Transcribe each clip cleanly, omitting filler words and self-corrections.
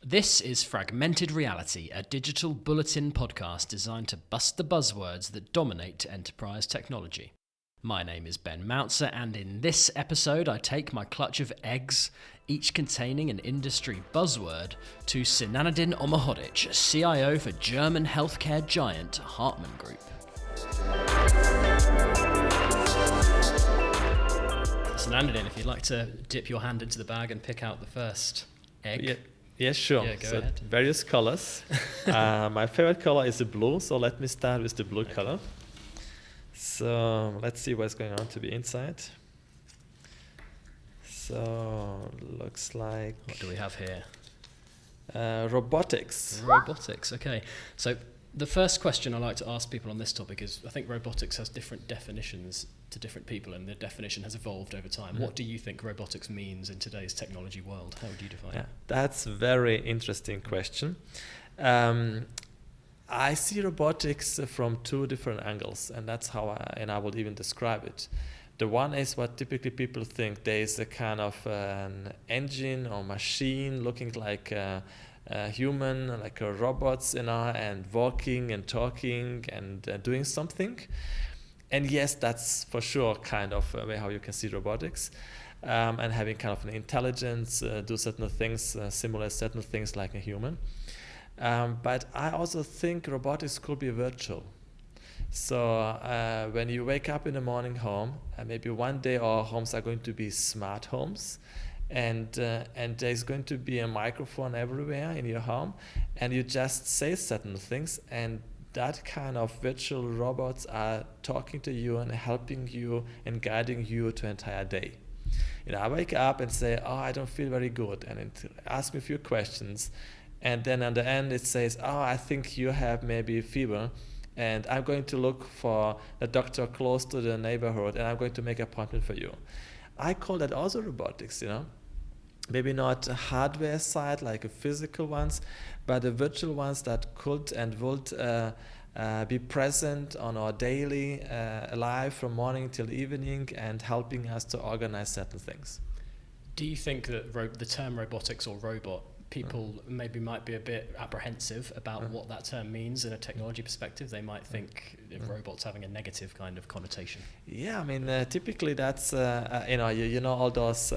This is Fragmented Reality, a digital bulletin podcast designed to bust the buzzwords that dominate enterprise technology. My name is Ben Moutzer, and in this episode I take my clutch of eggs, each containing an industry buzzword, to Sinanudin Omerhodzic, CIO for German healthcare giant HARTMANN Group. Sinanudin, if you'd like to dip your hand into the bag and pick out the first egg. Yeah, sure. Yeah, go ahead. Various colors. My favorite color is the blue, so let me start with the blue color. So let's see what's going on to be inside. So looks like... What do we have here? Robotics. Robotics, okay. So the first question I like to ask people on this topic is, I think robotics has different definitions to different people, and the definition has evolved over time. Mm-hmm. What do you think robotics means in today's technology world? How would you define it? That's a very interesting question. I see robotics from two different angles, and that's how I would even describe it. The one is what typically people think there is a kind of an engine or machine looking like a human, like a robots, and walking and talking and doing something. And yes, that's for sure kind of how you can see robotics, and having kind of an intelligence, do certain things, simulate certain things like a human. But I also think robotics could be virtual. So when you wake up in the morning home, maybe one day our homes are going to be smart homes, and there's going to be a microphone everywhere in your home, and you just say certain things, and that kind of virtual robots are talking to you and helping you and guiding you to an entire day. I wake up and say, I don't feel very good, and it asks me a few questions, and then at the end it says, I think you have maybe fever, and I'm going to look for a doctor close to the neighborhood, and I'm going to make an appointment for you. I call that also robotics, Maybe not a hardware side like a physical ones, but the virtual ones that could and would be present on our daily life from morning till evening and helping us to organize certain things. Do you think that the term robotics or robot, people maybe might be a bit apprehensive about what that term means in a technology perspective? They might think robots having a negative kind of connotation. Yeah, typically that's you know all those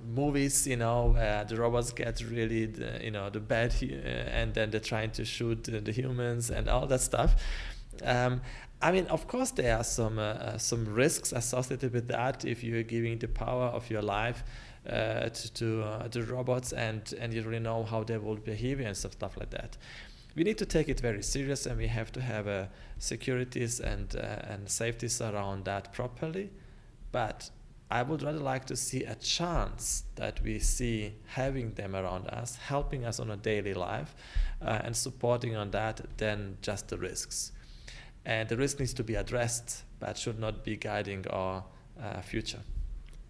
movies, where the robots get really the bad, and then they're trying to shoot the humans and all that stuff. Of course there are some risks associated with that if you're giving the power of your life to the robots, and you really know how they will behave and stuff like that. We need to take it very serious, and we have to have securities and safeties around that properly. But I would rather like to see a chance that we see having them around us, helping us on a daily life, and supporting on that, than just the risks. And the risk needs to be addressed, but should not be guiding our future.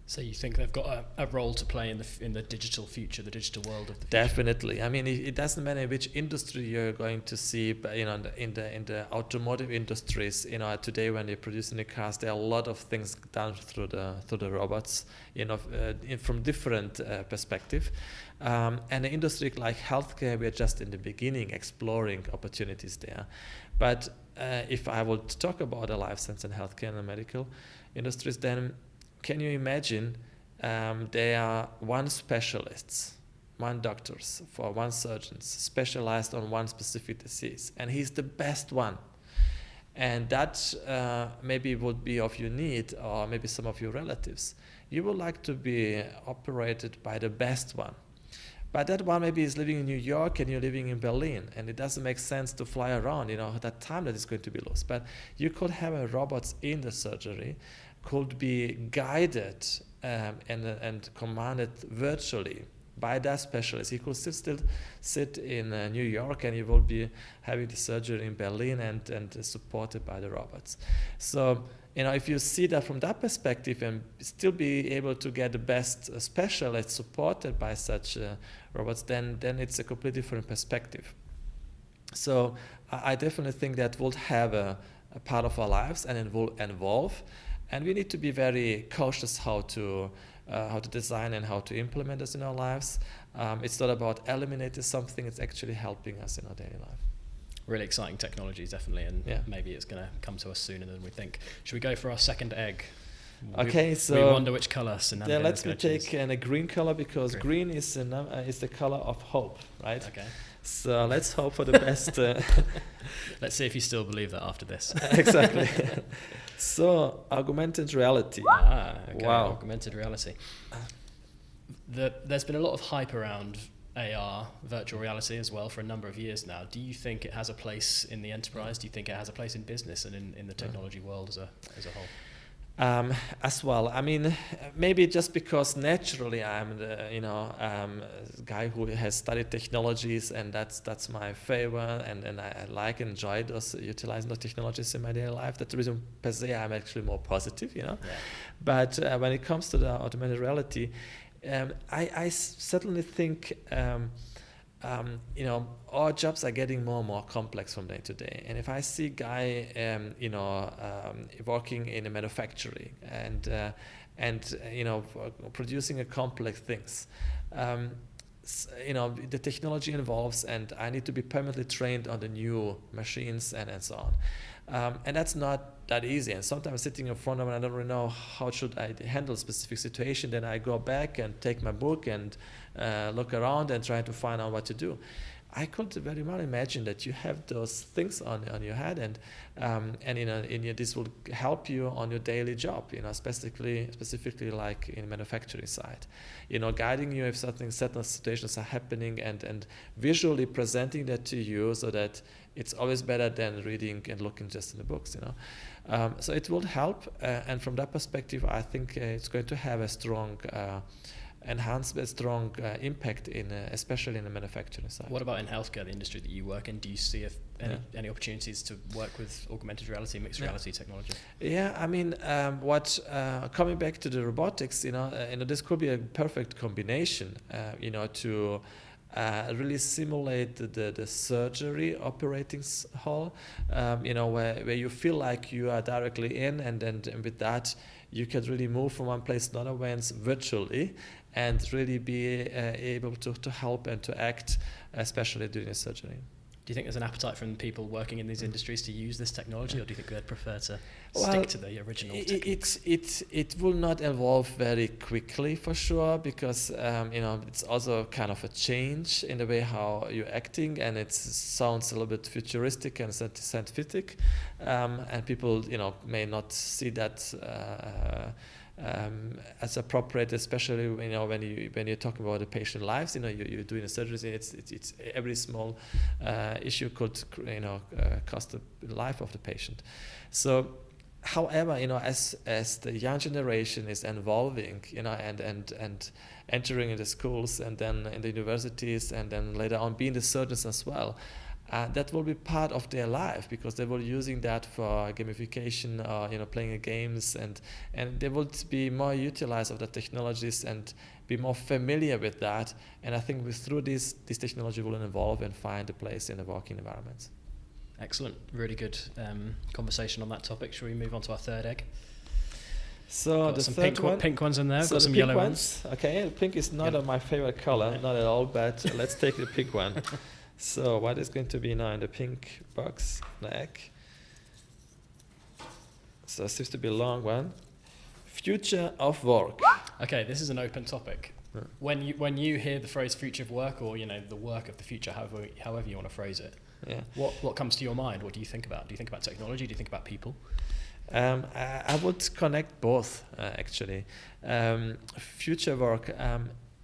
So you think they've got a role to play in the digital future, the digital world of the future? Definitely. It doesn't matter which industry you're going to see, but in the automotive industries, today when they're producing the cars, there are a lot of things done through the robots, from different perspective. And the industry like healthcare, we're just in the beginning exploring opportunities there. But if I would talk about the life science and healthcare and the medical industries, then can you imagine there are one specialists, one doctors, for one surgeons specialized on one specific disease, and he's the best one. And that maybe would be of your need, or maybe some of your relatives. You would like to be operated by the best one. But that one maybe is living in New York and you're living in Berlin, and it doesn't make sense to fly around, that time that is going to be lost. But you could have robots in the surgery, could be guided and commanded virtually by that specialist. He could still sit in New York, and he will be having the surgery in Berlin and supported by the robots. So, if you see that from that perspective and still be able to get the best specialist supported by such robots, then it's a completely different perspective. So I definitely think that will have a part of our lives, and it will evolve. And we need to be very cautious how to design and how to implement this in our lives. It's not about eliminating something, it's actually helping us in our daily life. Really exciting technologies, definitely, and maybe it's going to come to us sooner than we think. Should we go for our second egg? Okay, so we wonder which color Sinanudin yeah, let's take a green color, because green is the color of hope, right? Okay. So let's hope for the best. Let's see if you still believe that after this. Exactly. So augmented reality. Okay, wow. Augmented reality. There's been a lot of hype around AR, virtual reality as well, for a number of years now. Do you think it has a place in the enterprise? Do you think it has a place in business and in the technology world as a whole? As well. I mean, maybe just because naturally I'm the guy who has studied technologies, and that's my favor, and I like and enjoy utilizing those technologies in my daily life. That's the reason per se I'm actually more positive, Yeah. But when it comes to the augmented reality, I certainly think our jobs are getting more and more complex from day to day. And if I see a guy, working in a manufacturing and producing a complex things, the technology involves, and I need to be permanently trained on the new machines and so on. And that's not that easy. And sometimes sitting in front of it, I don't really know how should I handle a specific situation. Then I go back and take my book and look around and try to find out what to do. I could very well imagine that you have those things on your head, and this will help you on your daily job. Specifically like in manufacturing side, guiding you if certain situations are happening, and visually presenting that to you, so that it's always better than reading and looking just in the books. So it will help, and from that perspective, I think it's going to have a strong enhancement, strong impact especially in the manufacturing side. What about in healthcare, the industry that you work in? Do you see any opportunities to work with augmented reality, mixed reality technology? Yeah, I mean, coming back to the robotics, this could be a perfect combination, to really simulate the surgery operating hall, where you feel like you are directly in, and with that you can really move from one place to another virtually, and really be able to help and to act, especially during a surgery. Do you think there's an appetite from people working in these industries to use this technology, or do you think they'd prefer to stick to the original techniques? It will not evolve very quickly, for sure, because it's also kind of a change in the way how you're acting, and it sounds a little bit futuristic and scientific, and people may not see that as appropriate, especially when you're talking about the patient lives. You're doing a surgery. It's every small issue could cost the life of the patient. So, however, as the young generation is evolving, and entering into schools, and then in the universities, and then later on being the surgeons as well. That will be part of their life, because they will using that for gamification, or playing games, and they will be more utilized of the technologies and be more familiar with that. And I think through this technology will evolve and find a place in the working environments. Excellent, really good conversation on that topic. Shall we move on to our third egg? So got the some third pink ones in there. So got some yellow ones. Okay, pink is not my favorite color, not at all. But let's take the pink one. So what is going to be now in the pink box, the egg? So it seems to be a long one. Future of work. Okay, this is an open topic. Yeah. When you hear the phrase future of work, or the work of the future, however you want to phrase it, what comes to your mind? What do you think about? Do you think about technology? Do you think about people? I would connect both, actually. Future work.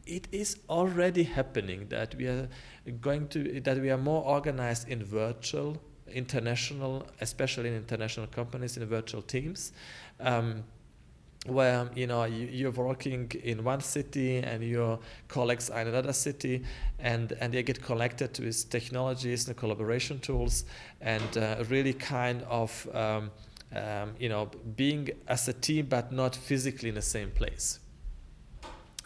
It is already happening that we are more organized in virtual, international, especially in international companies, in virtual teams, where you're working in one city and your colleagues are in another city, and they get connected with technologies and collaboration tools, and really kind of being as a team but not physically in the same place.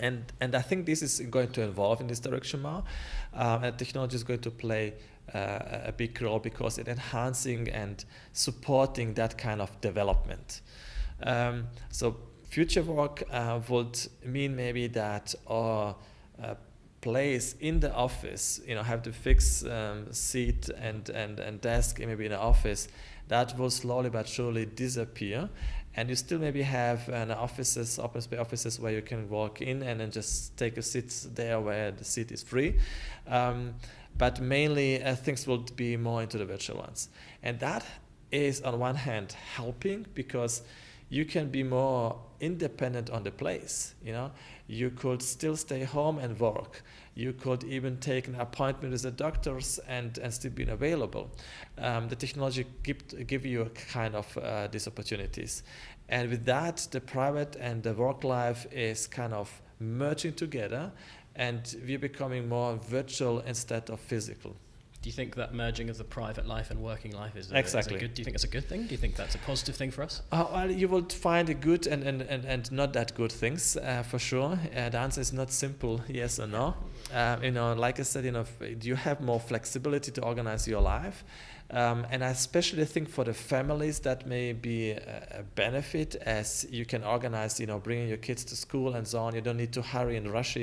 And I think this is going to evolve in this direction now, and technology is going to play a big role, because it's enhancing and supporting that kind of development. So future work would mean maybe that our place in the office, have the fixed seat and desk maybe in the office, that will slowly but surely disappear. And you still maybe have offices, open space offices where you can walk in and then just take a seat there where the seat is free. But mainly things will be more into the virtual ones. And that is on one hand helping because you can be more independent on the place. You could still stay home and work. You could even take an appointment with the doctors and still be available. The technology give you a kind of these opportunities. And with that, the private and the work life is kind of merging together, and we're becoming more virtual instead of physical. Do you think that merging of the private life and working life is exactly good? Do you think that's a good thing? Do you think that's a positive thing for us? Well, you will find a good and not that good things for sure. The answer is not simple, yes or no. Like I said, you have more flexibility to organize your life. And I especially think for the families that may be a benefit, as you can organize, bringing your kids to school and so on. You don't need to hurry and rush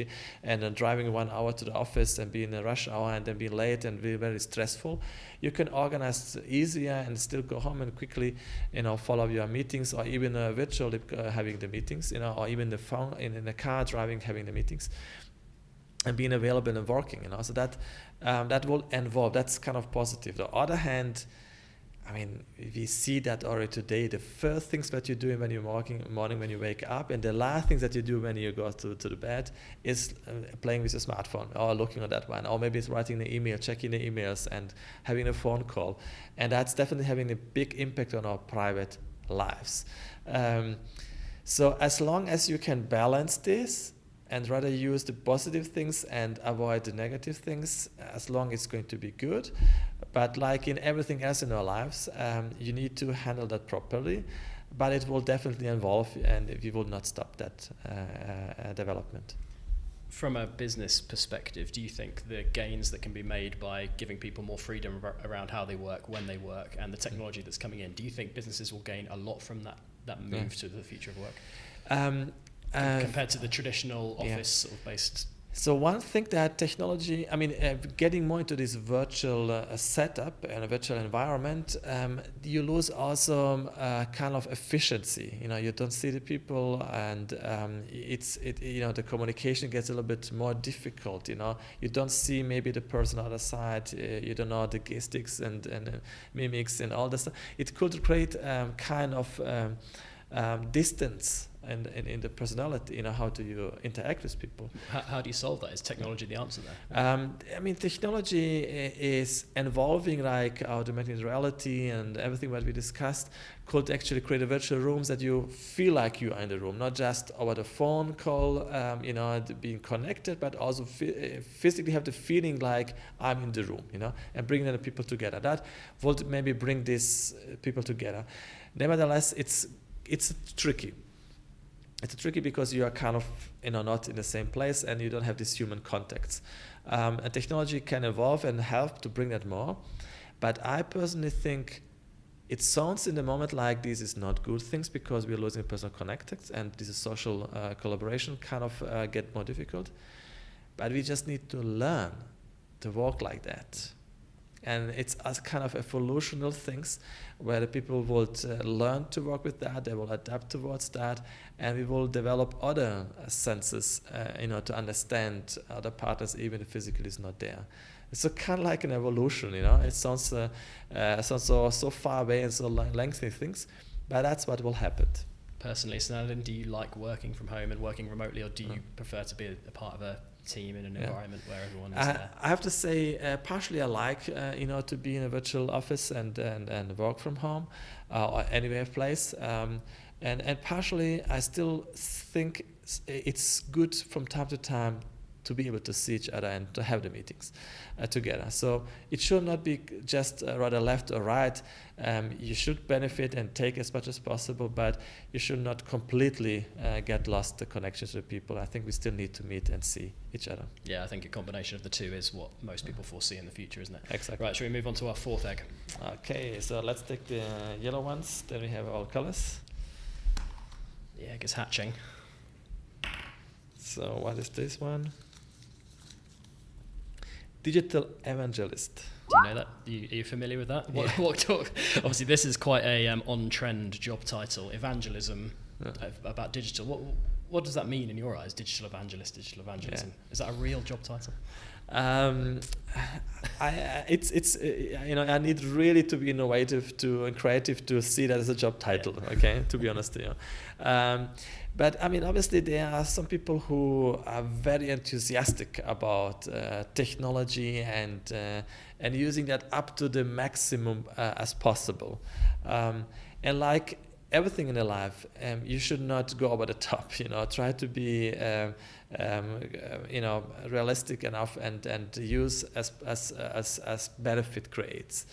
and then driving 1 hour to the office and be in a rush hour and then be late and be very stressful. You can organize easier and still go home and quickly, follow your meetings, or even virtually having the meetings, or even the phone in the car driving, having the meetings. And being available and working, so that will involve. That's kind of positive. The other hand, we see that already today. The first things that you do when you're morning when you wake up, and the last things that you do when you go to the bed is playing with your smartphone or looking at that one, or maybe it's writing the email, checking the emails, and having a phone call, and that's definitely having a big impact on our private lives. So as long as you can balance this and rather use the positive things and avoid the negative things, as long as it's going to be good. But like in everything else in our lives, you need to handle that properly, but it will definitely evolve, and we will not stop that development. From a business perspective, do you think the gains that can be made by giving people more freedom around how they work, when they work, and the technology that's coming in, do you think businesses will gain a lot from that move to the future of work? Compared to the traditional office sort of based. So one thing that technology, getting more into this virtual setup and a virtual environment, you lose also kind of efficiency. You don't see the people, and the communication gets a little bit more difficult. You don't see maybe the person on the other side. You don't know the gestics and mimics and all this stuff. It could create kind of distance in the personality. How do you interact with people? How do you solve that? Is technology the answer there? Technology is evolving, like augmented reality and everything that we discussed could actually create virtual rooms that you feel like you are in the room, not just over the phone call, being connected, but also physically have the feeling like I'm in the room, and bringing the people together. That would maybe bring these people together. Nevertheless, it's tricky. It's tricky because you are kind of not in the same place, and you don't have these human contacts. And technology can evolve and help to bring that more. But I personally think it sounds in the moment like this is not good things, because we're losing personal contacts, and this is social collaboration kind of get more difficult. But we just need to learn to work like that. And it's as kind of evolutional things where the people would learn to work with that, they will adapt towards that, and we will develop other senses, to understand other partners even if physically is not there. It's kind of like an evolution, It sounds so far away and so lengthy things, but that's what will happen. Personally, Sinanudin, do you like working from home and working remotely, or do you prefer to be a part of a team in an environment where everyone is there? I have to say, partially I like to be in a virtual office and work from home or anywhere place, and partially I still think it's good from time to time to be able to see each other and to have the meetings together. So it should not be just rather left or right. You should benefit and take as much as possible, but you should not completely get lost the connection to the people. I think we still need to meet and see each other. Yeah, I think a combination of the two is what most people foresee in the future, isn't it? Exactly. Right, shall we move on to our fourth egg? Okay, so let's take the yellow ones, then we have all colors. The egg is hatching. So what is this one? digital evangelist. Do you know that? Are you familiar with that? Yeah. What talk? Obviously, this is quite a on-trend job title, evangelism, about digital. What does that mean in your eyes, digital evangelist, digital evangelism? Yeah. Is that a real job title? I need really to be innovative and creative to see that as a job title. Yeah. Okay, to be honest, But I mean, obviously, there are some people who are very enthusiastic about technology and using that up to the maximum as possible, and like everything in life, you should not go over the top. Try to be realistic enough and use as benefit creates.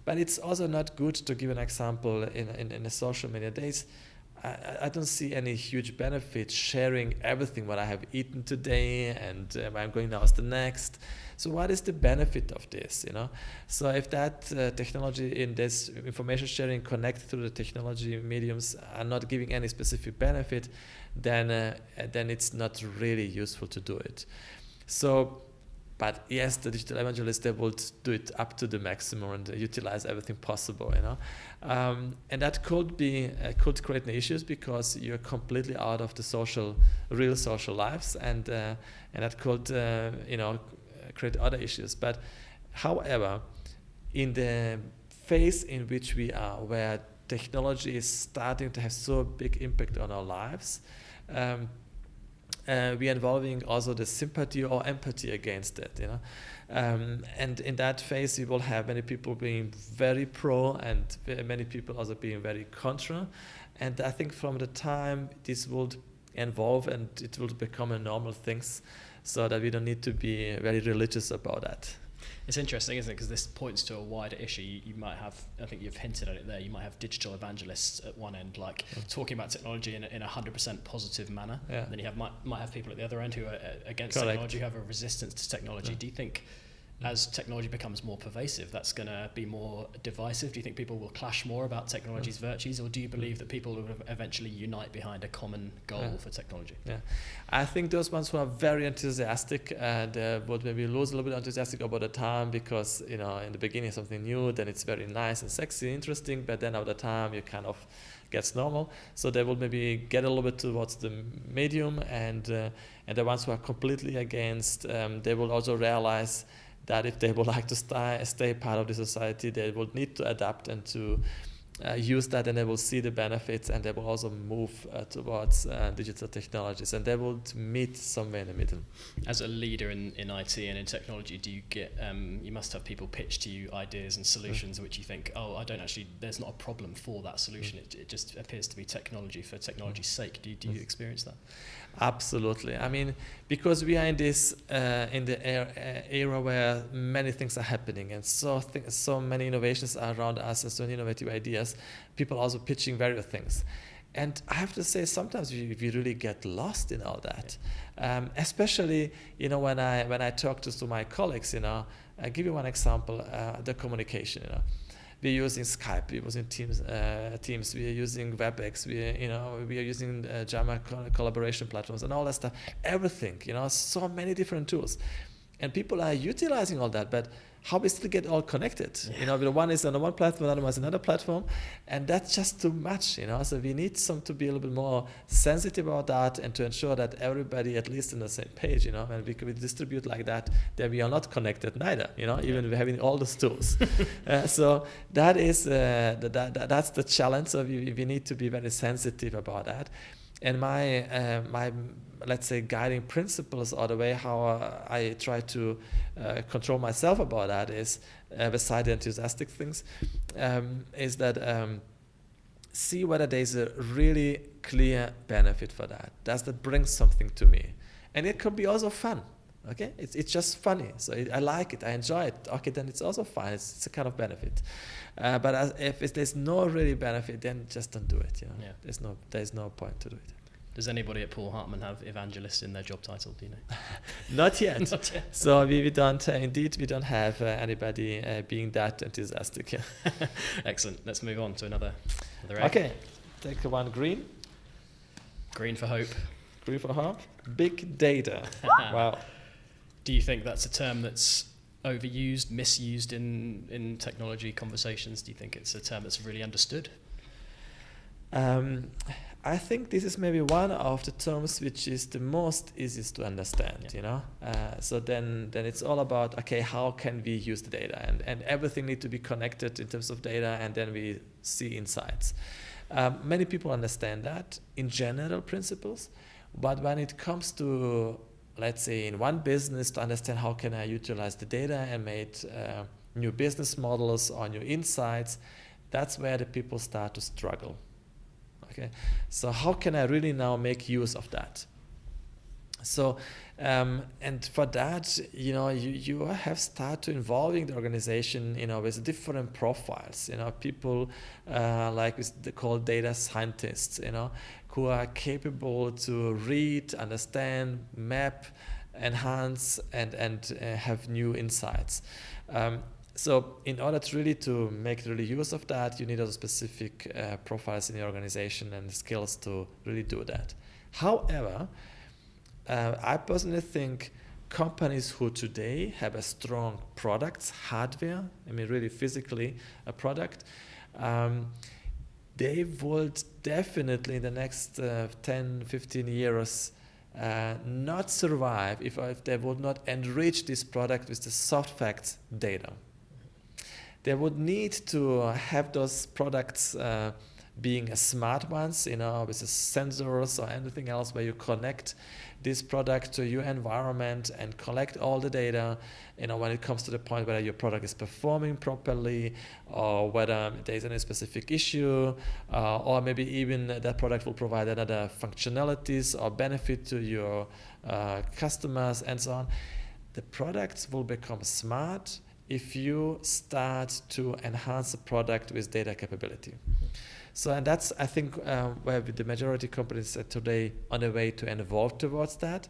But it's also not good to give an example in the social media days. I don't see any huge benefit sharing everything what I have eaten today and where I'm going now is the next. So what is the benefit of this? So if that technology in this information sharing connected to the technology mediums are not giving any specific benefit, then it's not really useful to do it. So. But yes, the digital evangelist, they will do it up to the maximum and utilize everything possible, and that could create issues because you're completely out of the real social lives, and that could create other issues. But however, in the phase in which we are, where technology is starting to have so big impact on our lives. We are involving also the sympathy or empathy against it, and in that phase we will have many people being very pro and many people also being very contra, and I think from the time this will evolve and it will become a normal thing, so that we don't need to be very religious about that. It's interesting, isn't it? Because this points to a wider issue. You might have, I think you've hinted at it there, you might have digital evangelists at one end, talking about technology in a 100% positive manner. Yeah. And then you might have people at the other end who are against technology, who have a resistance to technology. Yeah. Do you think as technology becomes more pervasive, that's going to be more divisive? Do you think people will clash more about technology's virtues, or do you believe that people will eventually unite behind a common goal for technology? Yeah, I think those ones who are very enthusiastic would maybe lose a little bit enthusiastic about the time, because in the beginning something new, then it's very nice and sexy, interesting, but then over the time you kind of gets normal. So they will maybe get a little bit towards the medium, and the ones who are completely against, they will also realize that if they would like to stay part of the society, they will need to adapt and to use that, and they will see the benefits, and they will also move towards digital technologies, and they will meet somewhere in the middle. As a leader in IT and in technology, do you get you must have people pitch to you ideas and solutions which you think, there's not a problem for that solution, it just appears to be technology for technology's sake. Do you experience that? Absolutely. I mean, because we are in this in the era where many things are happening, and so many innovations are around us, and so many innovative ideas, people are also pitching various things. And I have to say, sometimes we really get lost in all that. Especially, when I talk to my colleagues, I give you one example, the communication, We're using Skype, we're using Teams, we are using WebEx, we are using Jama collaboration platforms and all that stuff. Everything, so many different tools. And people are utilizing all that, but how we still get all connected? Yeah. The one is on one platform, another one is another platform, and that's just too much, So we need to be a little bit more sensitive about that, and to ensure that everybody at least on the same page, and we distribute like that, then we are not connected neither, even we're having all those tools. So that is that's the challenge. So we need to be very sensitive about that. And my let's say guiding principles, or the way how I try to control myself about that is, beside the enthusiastic things, is that see whether there's a really clear benefit for that. Does that bring something to me? And it could be also fun. Okay, it's just funny. So I like it, I enjoy it. Okay, then it's also fine. It's a kind of benefit. But if there's no really benefit, then just don't do it. Yeah. There's no point to do it. Does anybody at Paul Hartmann have evangelist in their job title? Do you know? Not yet. Not yet. So we don't have anybody being that enthusiastic. Yeah. Excellent. Let's move on to another egg. Okay, take one green. Green for hope. Green for hope. Big data. Wow. Do you think that's a term that's overused, misused in technology conversations? Do you think it's a term that's really understood? I think this is maybe one of the terms which is the most easiest to understand, you know. So then it's all about, okay, how can we use the data, and everything needs to be connected in terms of data, and then we see insights. Many people understand that in general principles, but when it comes to, let's say, in one business, to understand how can I utilize the data and make new business models or new insights, that's where the people start to struggle. Okay, so how can I really now make use of that? So, and for that, you know, you have started involving the organization, you know, with different profiles, you know, people like they call data scientists, you know, who are capable to read, understand, map, enhance, and have new insights. So in order to make really use of that, you need also specific profiles in your organization and skills to really do that. However, I personally think companies who today have a strong products, hardware, I mean really physically a product, they would definitely in the next 10, 15 years not survive if they would not enrich this product with the soft facts data. They would need to have those products being smart ones, you know, with the sensors or anything else where you connect this product to your environment and collect all the data, you know, when it comes to the point whether your product is performing properly or whether there's any specific issue, or maybe even that product will provide another functionalities or benefit to your customers and so on. The products will become smart if you start to enhance the product with data capability. So, and that's, I think, where the majority of companies are today on the way to evolve towards that.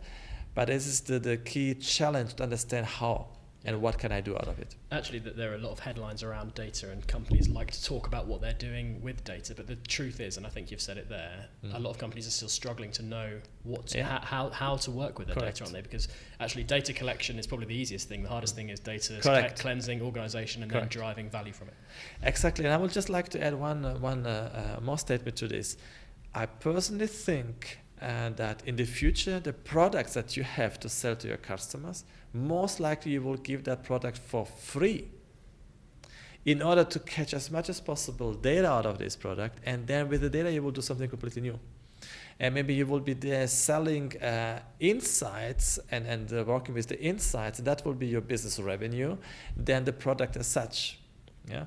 But this is the key challenge to understand how and what can I do out of it. Actually, there are a lot of headlines around data, and companies like to talk about what they're doing with data. But the truth is, and I think you've said it there, a lot of companies are still struggling to know how to work with their data, aren't they? Because actually, data collection is probably the easiest thing. The hardest thing is data cleansing, organization, and then driving value from it. Exactly. And I would just like to add one more statement to this. I personally think that in the future, the products that you have to sell to your customers, most likely you will give that product for free in order to catch as much as possible data out of this product, and then with the data you will do something completely new. And maybe you will be there selling insights and working with the insights, and that will be your business revenue, than the product as such. Yeah.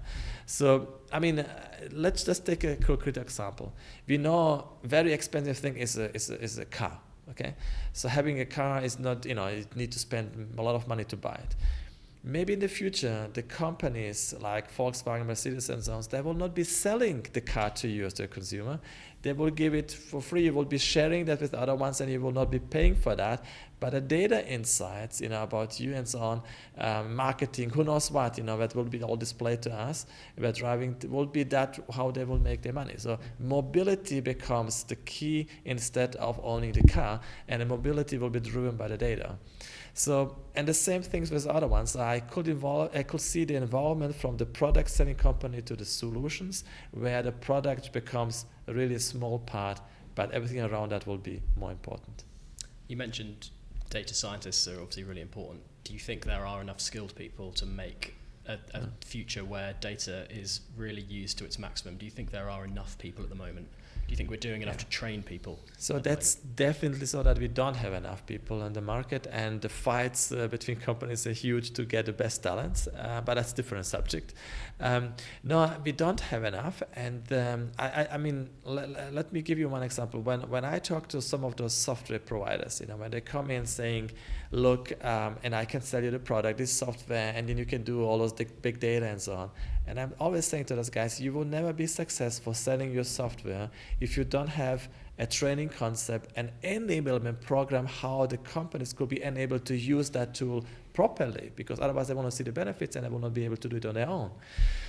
So, I mean, let's just take a concrete example. We know very expensive thing is a car. Okay. So having a car is not, you know, you need to spend a lot of money to buy it. Maybe in the future, the companies like Volkswagen, Mercedes, and so on, they will not be selling the car to you as a consumer. They will give it for free. You will be sharing that with other ones, and you will not be paying for that. But the data insights, you know, about you and so on, marketing, who knows what, you know, that will be all displayed to us. But driving will be that how they will make their money. So mobility becomes the key instead of owning the car, and the mobility will be driven by the data. So, and the same things with other ones. I could see the involvement from the product selling company to the solutions, where the product becomes a really small part, but everything around that will be more important. You mentioned data scientists are obviously really important. Do you think there are enough skilled people to make a future where data is really used to its maximum? Do you think there are enough people at the moment? Do you think we're doing enough to train people? So that's definitely so that we don't have enough people in the market, and the fights between companies are huge to get the best talents, but that's a different subject. No, we don't have enough, and I mean, let me give you one example. When I talk to some of those software providers, you know, when they come in saying, look, and I can sell you the product, this software, and then you can do all those big data and so on. And I'm always saying to those guys, you will never be successful selling your software if you don't have a training concept, an enablement program, how the companies could be enabled to use that tool properly, because otherwise they want to see the benefits and they will not be able to do it on their own.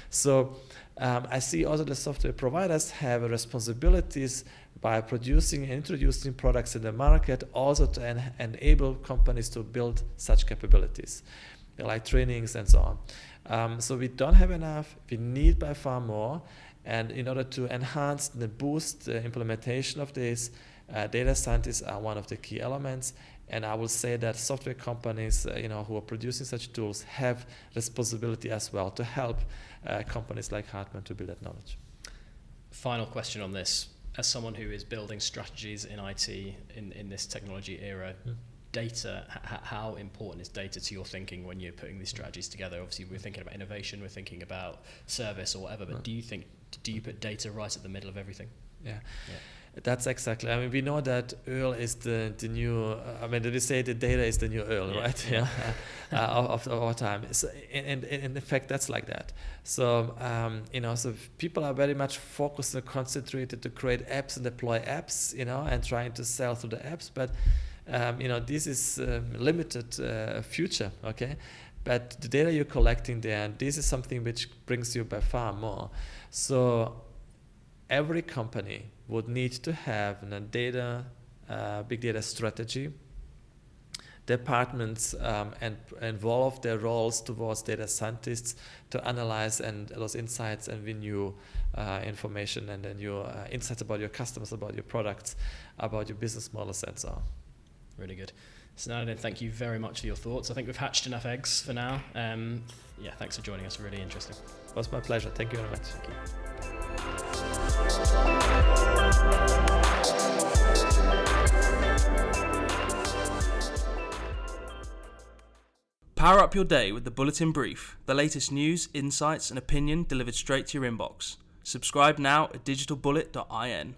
So I see also the software providers have responsibilities by producing and introducing products in the market, also to enable companies to build such capabilities, like trainings and so on. So we don't have enough, we need by far more, and in order to enhance and boost the implementation of this, data scientists are one of the key elements. And I will say that software companies, who are producing such tools have responsibility as well to help companies like HARTMANN to build that knowledge. Final question on this. As someone who is building strategies in IT in this technology era, data, how important is data to your thinking when you're putting these strategies together? Obviously, we're thinking about innovation, we're thinking about service or whatever, but do you put data right at the middle of everything? Yeah. That's exactly. I mean, we know that oil is the new. We say the data is the new oil, right? Yeah. Of our time. So, and in fact, that's like that. So, so people are very much focused and concentrated to create apps and deploy apps, and trying to sell through the apps. But, this is limited future, okay? But the data you're collecting there, this is something which brings you by far more. So, every company would need to have a big data strategy. Departments and involve their roles towards data scientists to analyze and those insights and win new information and then your insights about your customers, about your products, about your business models and so on. Really good. Sinanudin, thank you very much for your thoughts. I think we've hatched enough eggs for now. Thanks for joining us. Really interesting. It was my pleasure. Thank you very much. Thank you. Power up your day with the Bulletin Brief, the latest news, insights and opinion delivered straight to your inbox. Subscribe now at digitalbullet.in.